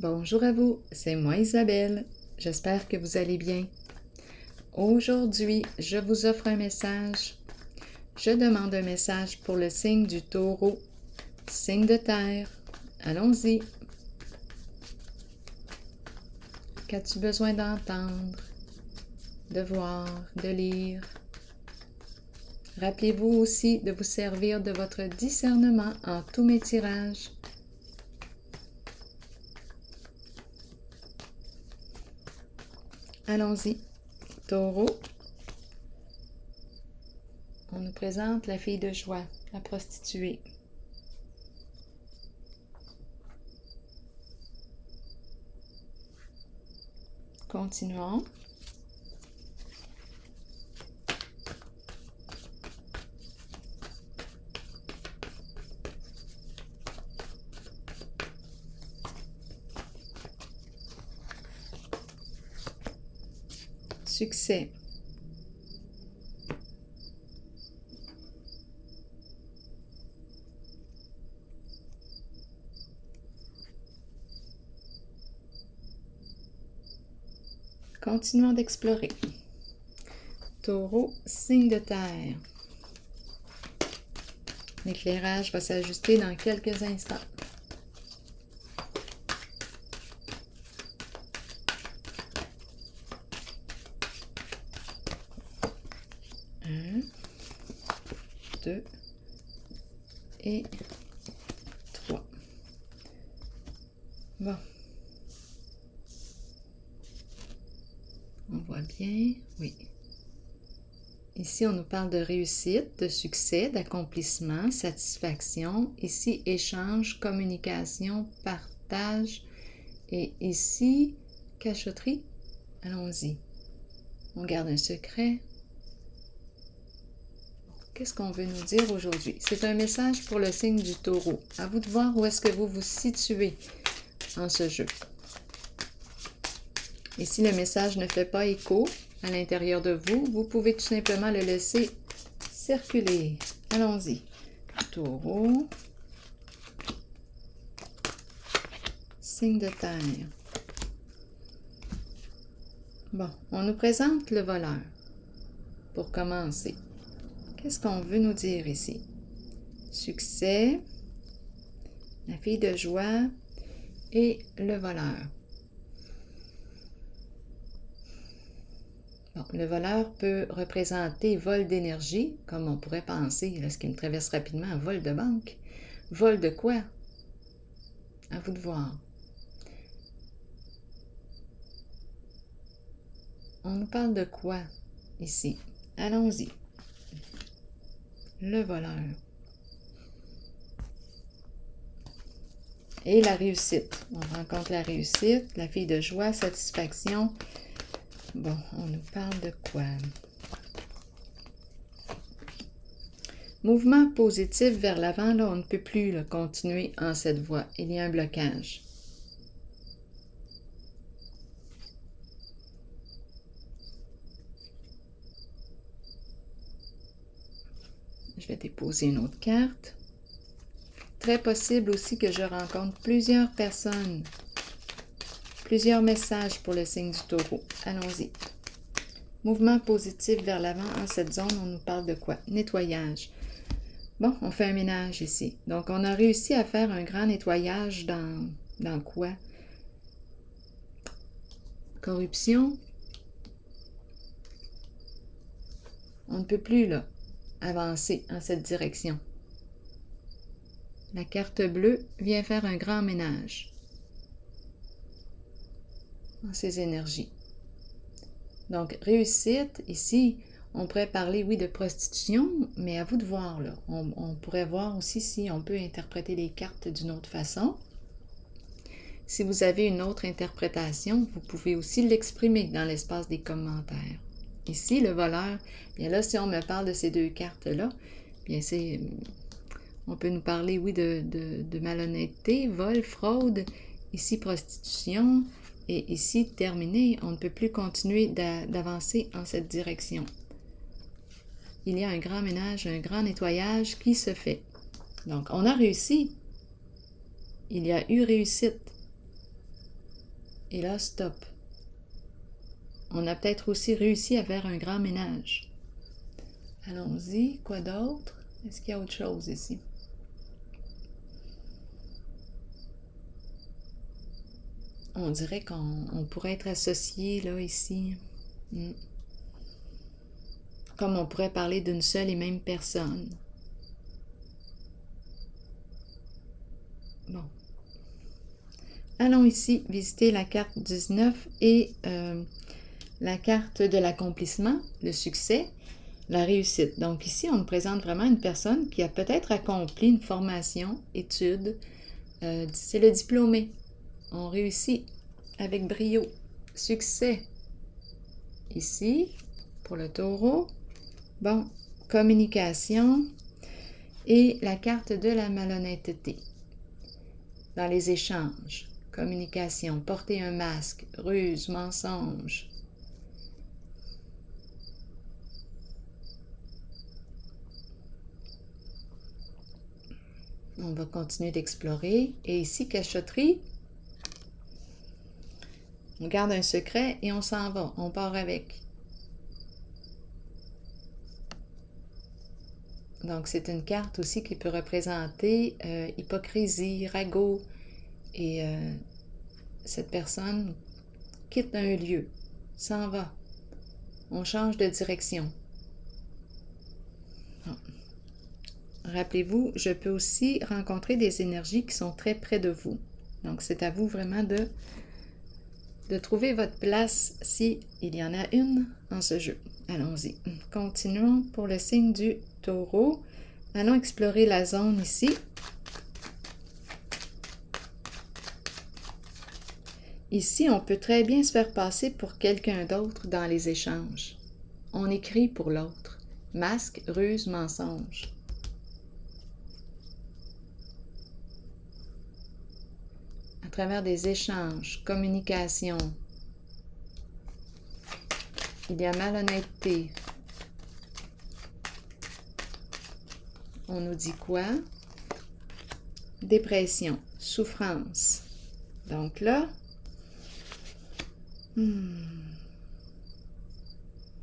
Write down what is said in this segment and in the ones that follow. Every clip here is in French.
Bonjour à vous, c'est moi Isabelle. J'espère que vous allez bien. Aujourd'hui, je vous offre un message. Je demande un message pour le signe du Taureau, signe de terre. Allons-y. Qu'as-tu besoin d'entendre, de voir, de lire? Rappelez-vous aussi de vous servir de votre discernement en tous mes tirages. Allons-y. Taureau, on nous présente la fille de joie, la prostituée. Continuons. Succès. Continuons d'explorer. Taureau, signe de terre. L'éclairage va s'ajuster dans quelques instants. Un, deux et trois. Bon. On voit bien, oui. Ici, on nous parle de réussite, de succès, d'accomplissement, satisfaction. Ici, échange, communication, partage. Et ici, cachotterie. Allons-y. On garde un secret. Qu'est-ce qu'on veut nous dire aujourd'hui? C'est un message pour le signe du Taureau. À vous de voir où est-ce que vous vous situez en ce jeu. Et si le message ne fait pas écho à l'intérieur de vous, vous pouvez tout simplement le laisser circuler. Allons-y. Taureau. Signe de terre. Bon, on nous présente le voleur. Pour commencer. Qu'est-ce qu'on veut nous dire ici? Succès, la fille de joie et le voleur. Bon, le voleur peut représenter vol d'énergie, comme on pourrait penser, là, ce qui me traverse rapidement, un vol de banque. Vol de quoi? À vous de voir. On nous parle de quoi ici? Allons-y. Le voleur. Et la réussite. On rencontre la réussite, la fille de joie, satisfaction. Bon, on nous parle de quoi? Mouvement positif vers l'avant, là, on ne peut plus là, continuer en cette voie. Il y a un blocage. Je vais déposer une autre carte. Très possible aussi que je rencontre plusieurs personnes. Plusieurs messages pour le signe du Taureau. Allons-y. Mouvement positif vers l'avant en cette zone, on nous parle de quoi? Nettoyage. Bon, on fait un ménage ici. Donc, on a réussi à faire un grand nettoyage dans quoi? Corruption. On ne peut plus, là, avancer en cette direction. La carte bleue vient faire un grand ménage dans ces énergies. Donc, réussite, ici, on pourrait parler, oui, de prostitution, mais à vous de voir, là. On pourrait voir aussi si on peut interpréter les cartes d'une autre façon. Si vous avez une autre interprétation, vous pouvez aussi l'exprimer dans l'espace des commentaires. Ici, le voleur, bien là, si on me parle de ces deux cartes-là, bien c'est... On peut nous parler, oui, de malhonnêteté, vol, fraude, ici prostitution, et ici terminé. On ne peut plus continuer d'avancer en cette direction. Il y a un grand ménage, un grand nettoyage qui se fait. Donc, on a réussi. Il y a eu réussite. Et là, stop. On a peut-être aussi réussi à faire un grand ménage. Allons-y. Quoi d'autre? Est-ce qu'il y a autre chose ici? On dirait qu'on pourrait être associé, là, ici. Comme on pourrait parler d'une seule et même personne. Bon. Allons ici visiter la carte 19 et la carte de l'accomplissement, le succès, la réussite. Donc ici, on nous présente vraiment une personne qui a peut-être accompli une formation, étude. C'est le diplômé. On réussit avec brio. Succès. Ici, pour le taureau. Bon, communication et la carte de la malhonnêteté. Dans les échanges, communication, porter un masque, ruse, mensonge. On va continuer d'explorer. Et ici, cachotterie. On garde un secret et on s'en va. On part avec. Donc, c'est une carte aussi qui peut représenter hypocrisie, ragot. Et cette personne quitte un lieu, s'en va. On change de direction. Bon. Rappelez-vous, je peux aussi rencontrer des énergies qui sont très près de vous. Donc, c'est à vous vraiment de trouver votre place si il y en a une en ce jeu. Allons-y. Continuons pour le signe du taureau. Allons explorer la zone ici. Ici, on peut très bien se faire passer pour quelqu'un d'autre dans les échanges. On écrit pour l'autre. Masque, ruse, mensonge. À travers des échanges, communication. Il y a malhonnêteté. On nous dit quoi? Dépression, souffrance. Donc là,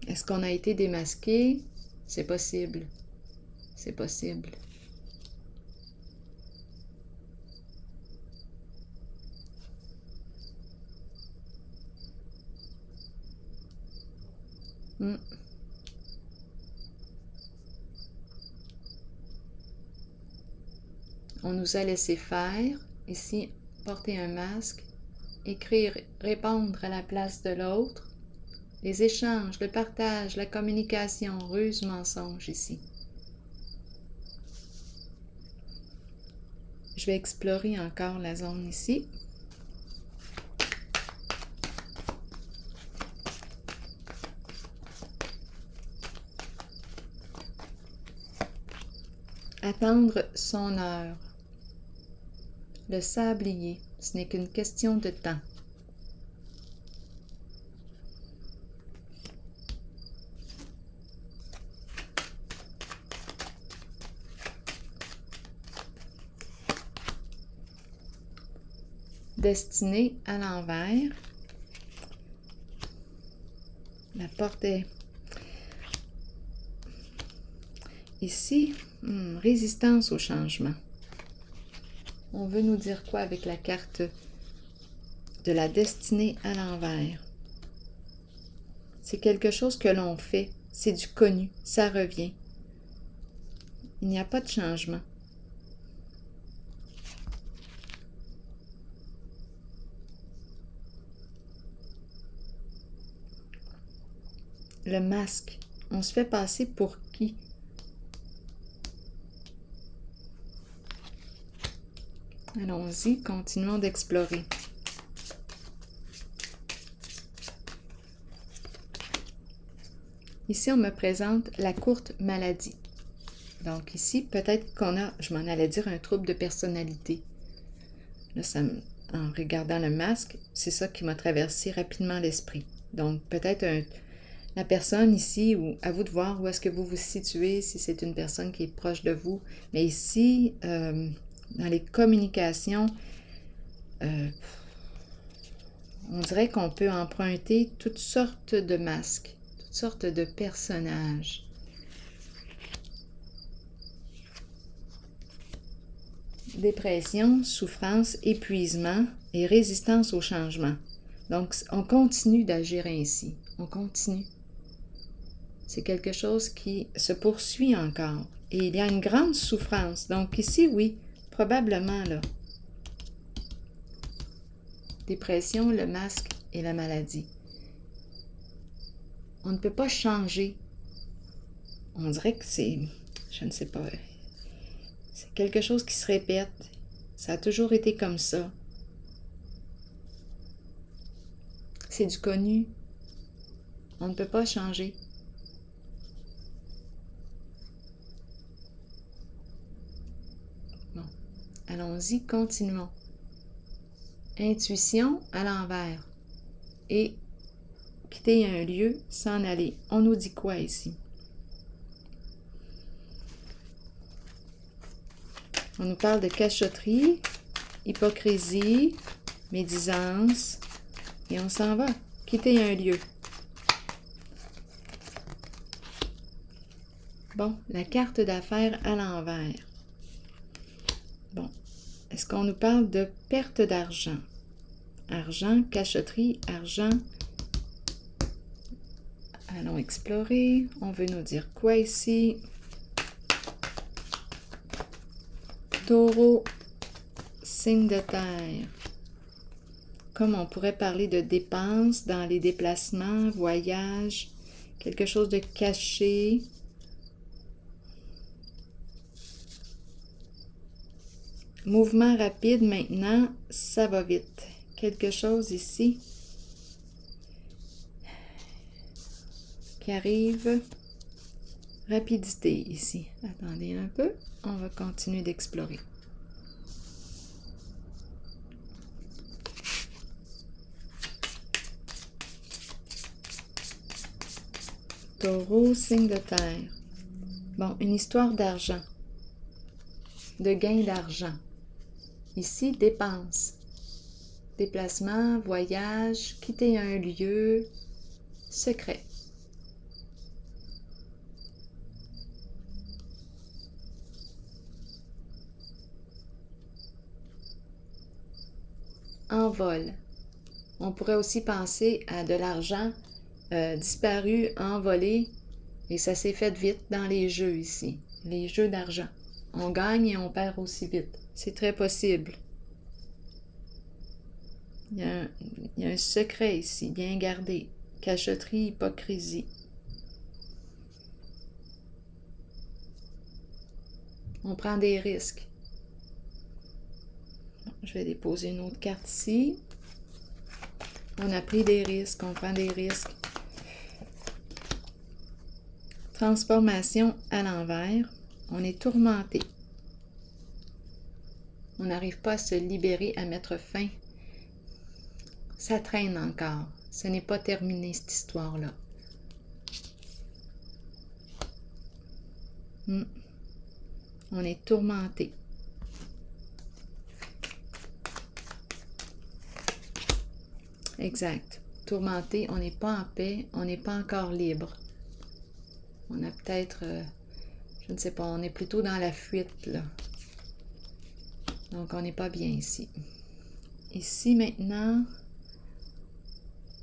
est-ce qu'on a été démasqué? C'est possible. C'est possible. On nous a laissé faire. Ici, porter un masque, écrire, répondre à la place de l'autre. Les échanges, le partage, la communication, ruse, mensonge ici. Je vais explorer encore la zone ici. Attendre son heure. Le sablier, ce n'est qu'une question de temps. Destinée à l'envers. La porte est ici. Résistance au changement. On veut nous dire quoi avec la carte de la destinée à l'envers? C'est quelque chose que l'on fait. C'est du connu. Ça revient. Il n'y a pas de changement. Le masque. On se fait passer pour qui? Allons-y, continuons d'explorer. Ici, on me présente la courte maladie. Donc ici, peut-être qu'on a, je m'en allais dire, un trouble de personnalité. Là, en regardant le masque, c'est ça qui m'a traversé rapidement l'esprit. Donc peut-être la personne ici, ou à vous de voir où est-ce que vous vous situez, si c'est une personne qui est proche de vous. Mais ici, dans les communications, On dirait qu'on peut emprunter toutes sortes de masques, toutes sortes de personnages. Dépression, souffrance, épuisement et résistance au changement. Donc, on continue d'agir ainsi. On continue. C'est quelque chose qui se poursuit encore. Et il y a une grande souffrance. Donc ici, oui, probablement, là. Dépression, le masque et la maladie. On ne peut pas changer. On dirait que c'est, je ne sais pas, c'est quelque chose qui se répète. Ça a toujours été comme ça. C'est du connu. On ne peut pas changer. Bon, allons-y, continuons. Intuition à l'envers. Et quitter un lieu, s'en aller. On nous dit quoi ici? On nous parle de cachotterie, hypocrisie, médisance, et on s'en va. Quitter un lieu. Bon, la carte d'affaires à l'envers. Bon, est-ce qu'on nous parle de perte d'argent? Argent, cachotterie, argent. Allons explorer. On veut nous dire quoi ici? Taureau, signe de terre. Comme on pourrait parler de dépenses dans les déplacements, voyages, quelque chose de caché. Mouvement rapide maintenant, ça va vite. Quelque chose ici qui arrive. Rapidité ici. Attendez un peu, on va continuer d'explorer. Taureau, signe de terre. Bon, une histoire d'argent, de gain d'argent. Ici, dépenses. Déplacement, voyage, quitter un lieu, secret. Envol. On pourrait aussi penser à de l'argent disparu, envolé, et ça s'est fait vite dans les jeux ici, les jeux d'argent. On gagne et on perd aussi vite. C'est très possible. Il y a un secret ici, bien gardé. Cachotterie, hypocrisie. On prend des risques. Bon, je vais déposer une autre carte ici. On a pris des risques, on prend des risques. Transformation à l'envers. On est tourmenté. On n'arrive pas à se libérer, à mettre fin. Ça traîne encore. Ce n'est pas terminé, cette histoire-là. On est tourmenté. Exact. Tourmenté, on n'est pas en paix, on n'est pas encore libre. On a peut-être, je ne sais pas, on est plutôt dans la fuite, là. Donc, on n'est pas bien ici. Ici, maintenant,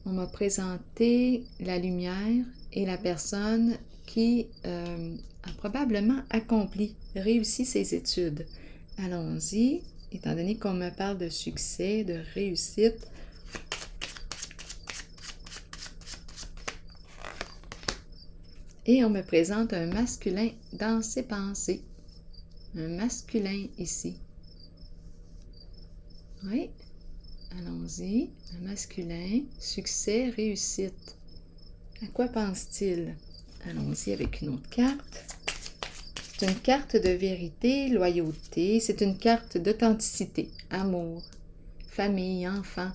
on m'a présenté la lumière et la personne qui a probablement accompli, réussi ses études. Allons-y, étant donné qu'on me parle de succès, de réussite. Et on me présente un masculin dans ses pensées. Un masculin ici. Oui, allons-y. Un masculin, succès, réussite. À quoi pense-t-il? Allons-y avec une autre carte. C'est une carte de vérité, loyauté. C'est une carte d'authenticité, amour, famille, enfant.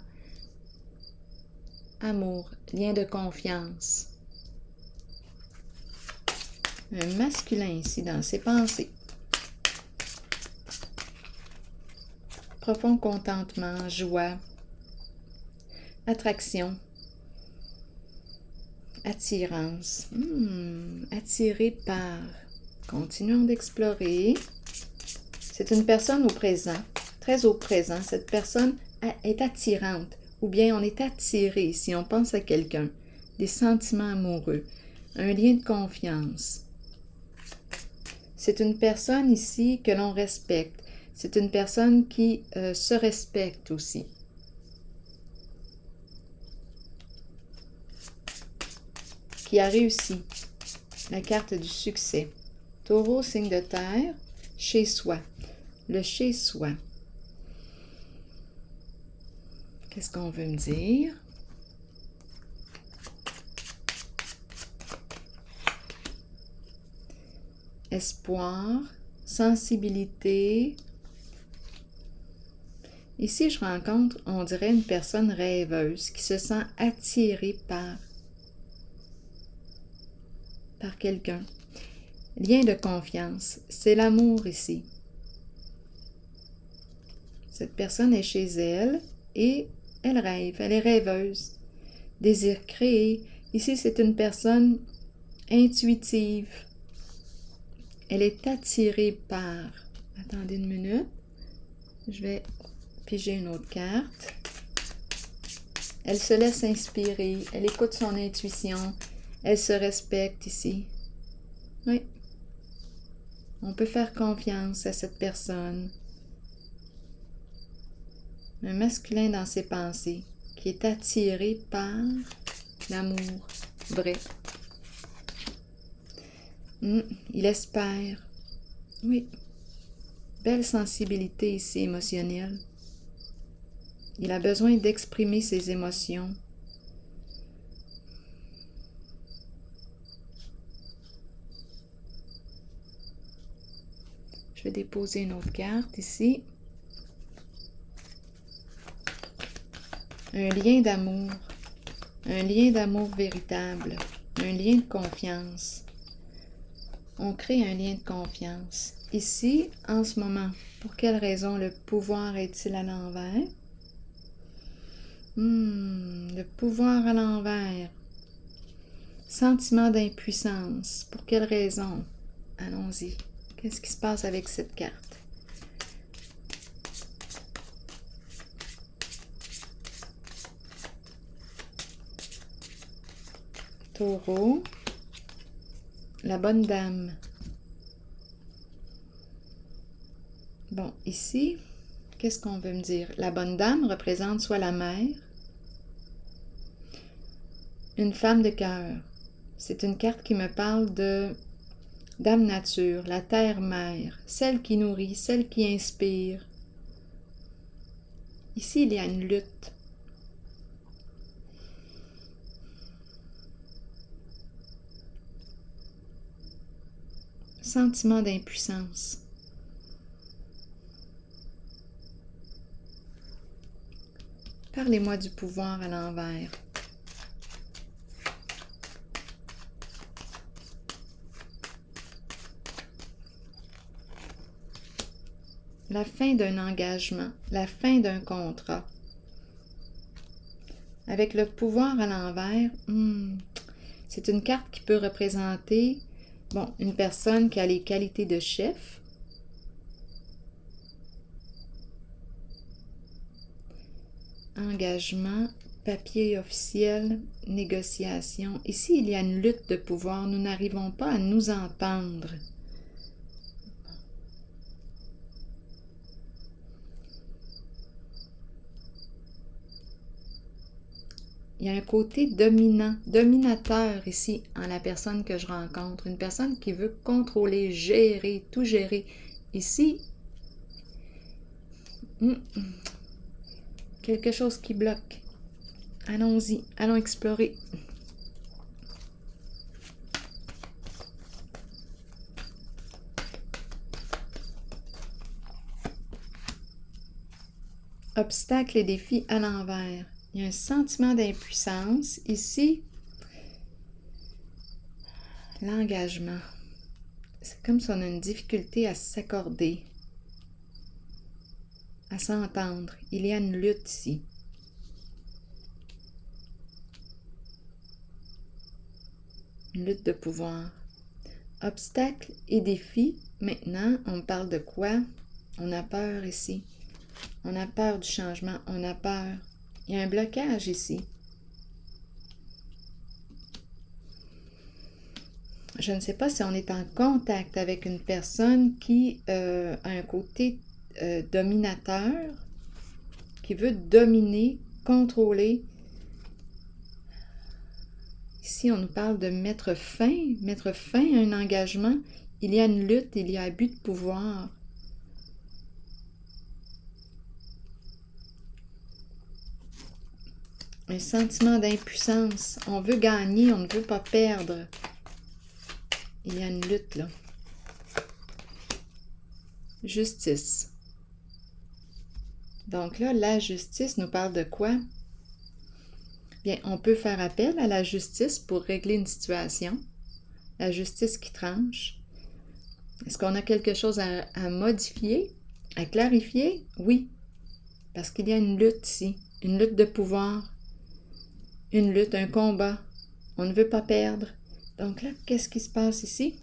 Amour, lien de confiance. Un masculin ici dans ses pensées. Profond contentement, joie. attraction, attirance, attiré par. Continuons d'explorer. C'est une personne au présent, très au présent. Cette personne est attirante, ou bien on est attiré si on pense à quelqu'un. Des sentiments amoureux, un lien de confiance. C'est une personne ici que l'on respecte. C'est une personne qui se respecte aussi. Qui a réussi. La carte du succès. Taureau, signe de terre, chez soi. Le chez soi. Qu'est-ce qu'on veut me dire? Espoir, sensibilité. Ici, je rencontre, on dirait, une personne rêveuse qui se sent attirée par quelqu'un. Lien de confiance, c'est l'amour ici. Cette personne est chez elle et elle rêve, elle est rêveuse. Désir créé. Ici, c'est une personne intuitive. Elle est attirée par... Attendez une minute. Je vais piger une autre carte. Elle se laisse inspirer. Elle écoute son intuition. Elle se respecte ici. Oui. On peut faire confiance à cette personne. Un masculin dans ses pensées qui est attiré par l'amour vrai. Il espère. Oui. Belle sensibilité ici émotionnelle. Il a besoin d'exprimer ses émotions. Je vais déposer une autre carte ici. Un lien d'amour. Un lien d'amour véritable. Un lien de confiance. On crée un lien de confiance. Ici, en ce moment, pour quelle raison le pouvoir est-il à l'envers? Le pouvoir à l'envers. Sentiment d'impuissance. Pour quelle raison? Allons-y. Qu'est-ce qui se passe avec cette carte? Taureau. La bonne dame. Bon, ici, qu'est-ce qu'on veut me dire? La bonne dame représente soit la mère, une femme de cœur. C'est une carte qui me parle de Dame Nature, la terre-mère, celle qui nourrit, celle qui inspire. Ici, il y a une lutte. Sentiment d'impuissance. Parlez-moi du pouvoir à l'envers. La fin d'un engagement, la fin d'un contrat. Avec le pouvoir à l'envers, c'est une carte qui peut représenter une personne qui a les qualités de chef. Engagement, papier officiel, négociation. Ici, il y a une lutte de pouvoir. Nous n'arrivons pas à nous entendre. Il y a un côté dominant, dominateur ici en la personne que je rencontre. Une personne qui veut contrôler, gérer, tout gérer. Ici, quelque chose qui bloque. Allons-y, allons explorer. Obstacles et défis à l'envers. Il y a un sentiment d'impuissance. Ici, l'engagement. C'est comme si on a une difficulté à s'accorder, à s'entendre. Il y a une lutte ici. Une lutte de pouvoir. Obstacles et défis. Maintenant, on parle de quoi? On a peur ici. On a peur du changement. On a peur. Il y a un blocage ici. Je ne sais pas si on est en contact avec une personne qui a un côté dominateur, qui veut dominer, contrôler. Ici, on nous parle de mettre fin à un engagement. Il y a une lutte, il y a abus de pouvoir. Un sentiment d'impuissance. On veut gagner, on ne veut pas perdre. Il y a une lutte, là. Justice. Donc là, la justice nous parle de quoi? Bien, on peut faire appel à la justice pour régler une situation. La justice qui tranche. Est-ce qu'on a quelque chose à modifier, à clarifier? Oui, parce qu'il y a une lutte ici, une lutte de pouvoir, une lutte, un combat. On ne veut pas perdre. Donc là, qu'est-ce qui se passe ici?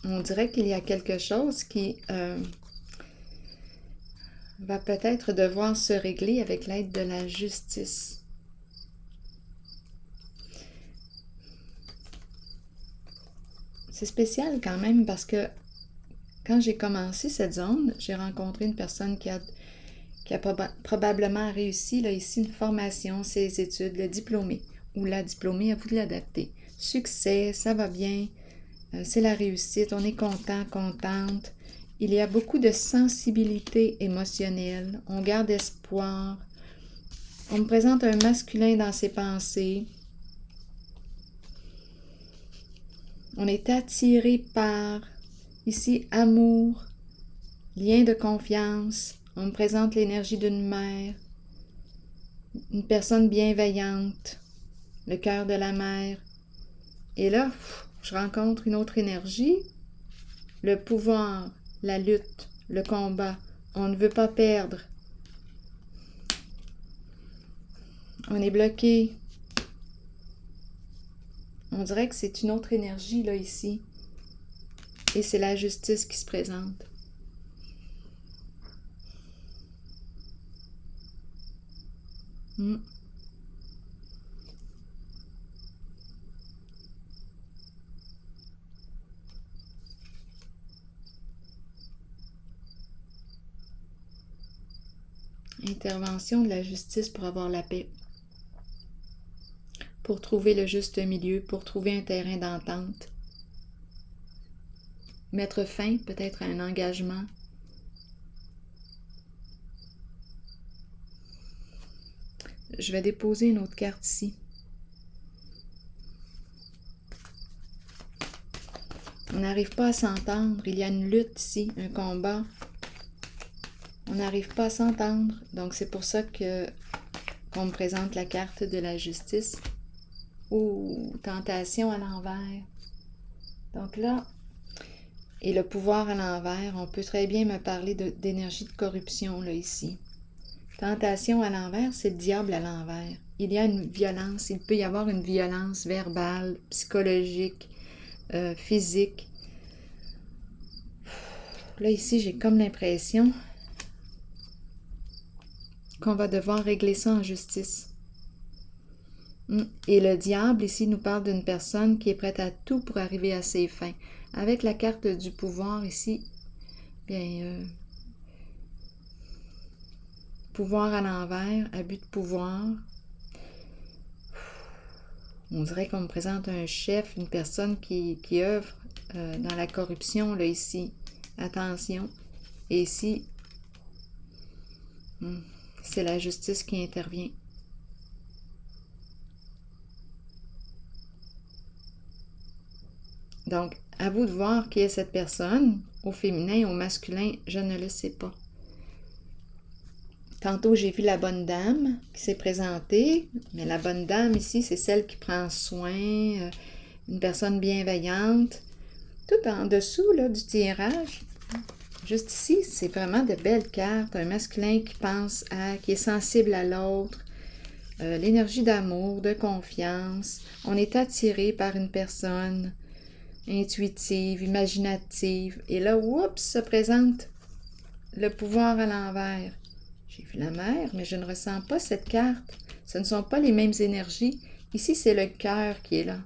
On dirait qu'il y a quelque chose qui va peut-être devoir se régler avec l'aide de la justice. C'est spécial quand même parce que quand j'ai commencé cette zone, j'ai rencontré une personne qui a probablement réussi là, ici une formation, ses études, le diplômé ou la diplômée, à vous de l'adapter. Succès, ça va bien, c'est la réussite, on est content, contente. Il y a beaucoup de sensibilité émotionnelle, on garde espoir. On me présente un masculin dans ses pensées. On est attiré par, ici, amour, lien de confiance. On me présente l'énergie d'une mère, une personne bienveillante, le cœur de la mère. Et là, je rencontre une autre énergie, le pouvoir, la lutte, le combat. On ne veut pas perdre. On est bloqué. On dirait que c'est une autre énergie, là, ici. Et c'est la justice qui se présente. Intervention de la justice pour avoir la paix. Pour trouver le juste milieu, pour trouver un terrain d'entente. Mettre fin peut-être à un engagement. Je vais déposer une autre carte ici. On n'arrive pas à s'entendre. Il y a une lutte ici, un combat. On n'arrive pas à s'entendre. Donc c'est pour ça qu'on me présente la carte de la justice. Ou tentation à l'envers. Donc là, et le pouvoir à l'envers, on peut très bien me parler d'énergie de corruption là ici. Tentation à l'envers, c'est le diable à l'envers. Il y a une violence, il peut y avoir une violence verbale, psychologique, physique. Là ici, j'ai comme l'impression qu'on va devoir régler ça en justice. Et le diable ici nous parle d'une personne qui est prête à tout pour arriver à ses fins. Avec la carte du pouvoir ici, bien, pouvoir à l'envers, abus de pouvoir. On dirait qu'on me présente un chef, une personne qui œuvre dans la corruption, là, ici. Attention. Et ici, c'est la justice qui intervient. Donc, à vous de voir qui est cette personne, au féminin, au masculin, je ne le sais pas. Tantôt, j'ai vu la bonne dame qui s'est présentée, mais la bonne dame ici, c'est celle qui prend soin, une personne bienveillante. tout en dessous là, du tirage, juste ici, c'est vraiment de belles cartes. Un masculin qui pense qui est sensible à l'autre, l'énergie d'amour, de confiance. On est attiré par une personne intuitive, imaginative. Et là, oups, se présente le pouvoir à l'envers. J'ai vu la mer, mais je ne ressens pas cette carte. Ce ne sont pas les mêmes énergies. Ici, c'est le cœur qui est là.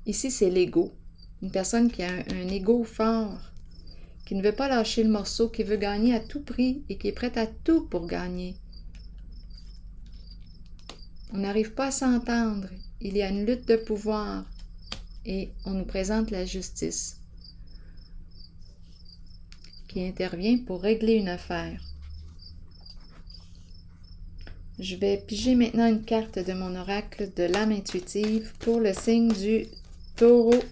Ici, c'est l'ego. Une personne qui a un ego fort, qui ne veut pas lâcher le morceau, qui veut gagner à tout prix et qui est prête à tout pour gagner. On n'arrive pas à s'entendre. Il y a une lutte de pouvoir et on nous présente la justice qui intervient pour régler une affaire. Je vais piger maintenant une carte de mon oracle de l'âme intuitive pour le signe du Taureau,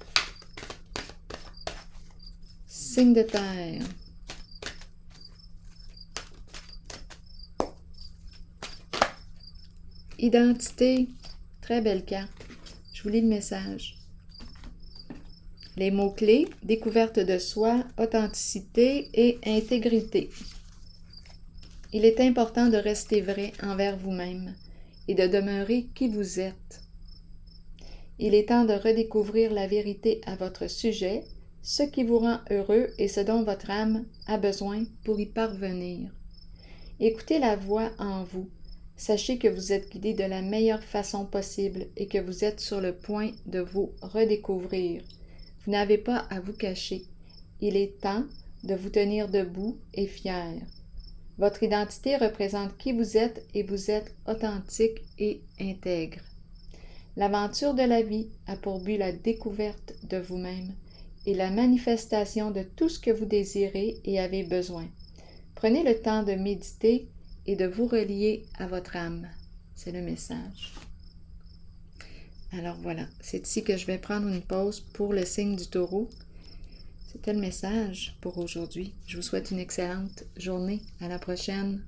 signe de terre. Identité, très belle carte. Je vous lis le message. Les mots-clés, découverte de soi, authenticité et intégrité. Il est important de rester vrai envers vous-même et de demeurer qui vous êtes. Il est temps de redécouvrir la vérité à votre sujet, ce qui vous rend heureux et ce dont votre âme a besoin pour y parvenir. Écoutez la voix en vous. Sachez que vous êtes guidé de la meilleure façon possible et que vous êtes sur le point de vous redécouvrir. Vous n'avez pas à vous cacher. Il est temps de vous tenir debout et fier. Votre identité représente qui vous êtes et vous êtes authentique et intègre. L'aventure de la vie a pour but la découverte de vous-même et la manifestation de tout ce que vous désirez et avez besoin. Prenez le temps de méditer et de vous relier à votre âme. C'est le message. Alors voilà, c'est ici que je vais prendre une pause pour le signe du Taureau. C'était le message pour aujourd'hui. Je vous souhaite une excellente journée. À la prochaine.